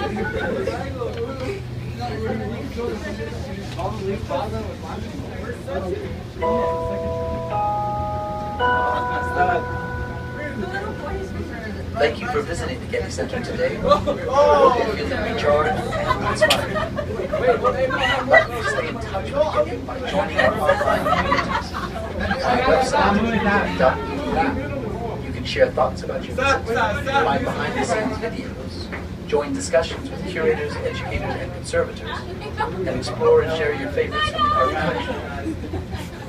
Thank you for visiting the Getty Center today. If you're feeling recharged and inspired, stay in touch with Getty by joining our online communities. On our website, Getty.eu, you can share thoughts about your visit, find behind-the-scenes videos, join discussions with curators, educators, and conservators, and explore and share your favorites from the art collection.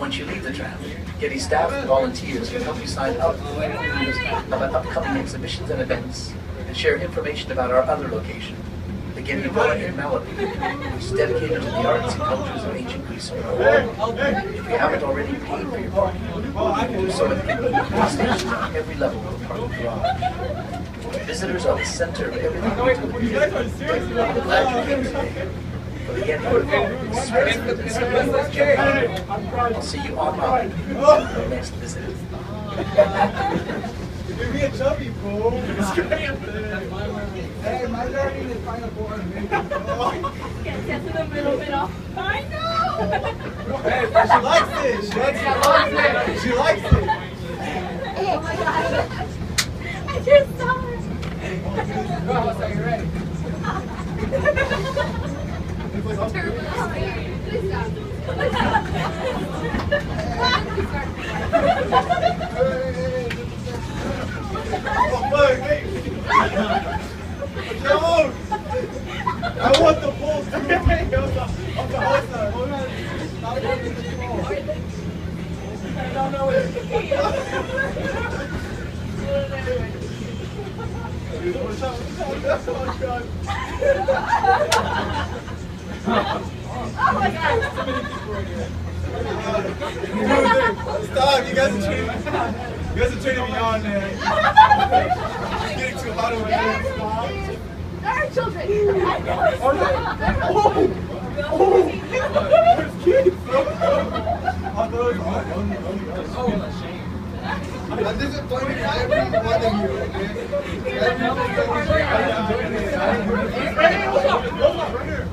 Once you leave the Tram, Getty staff and volunteers can help you sign up about upcoming exhibitions and events, and share information about our other location, the Getty Villa in Malibu, which is dedicated to the arts and cultures of ancient Greece and Rome. If you haven't already paid for your parking, you can do so at convenient stations at every level of the parking garage. Visitors are the center of everything we do. I'm glad you came today. For the Getty, this is President and CEO Jim. I'll see you online on the next visit. Give me a chubby, fool. Hey, my learning is kind of boring. Get to the middle bit off. I know! Hey, but she likes it. She likes it. She likes it. Oh my gosh. I just saw her. Go, so you're ready. I want the pulse to be on the whole side. Hold on. I don't know what it's Oh my god. Stop, you guys are turning me on, man. It's getting too hot over here. There are children. I know. Oh, there's kids. And this is funny for every one of you, okay? Hey, what's up? What's up? Right here.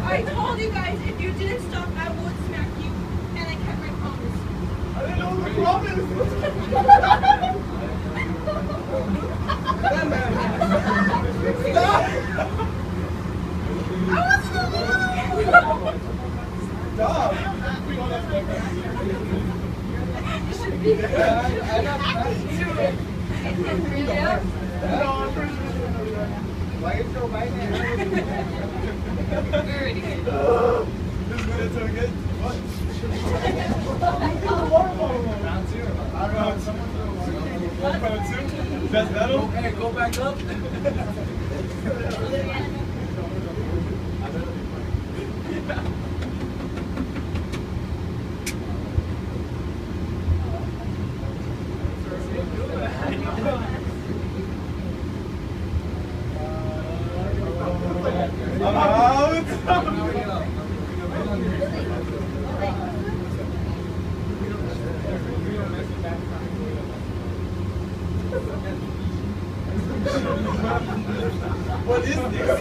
I told you guys if you didn't stop, I would smack you, and I kept my promise. I didn't know the promise. Stop! I wasn't alone! Stop! You should be acting to it. Yeah. Why are you so violent? Very good. This is good, so good. What? Round two. I don't know. Someone threw one. Round two? That's metal? Hey, go back up. I'm out. What is this?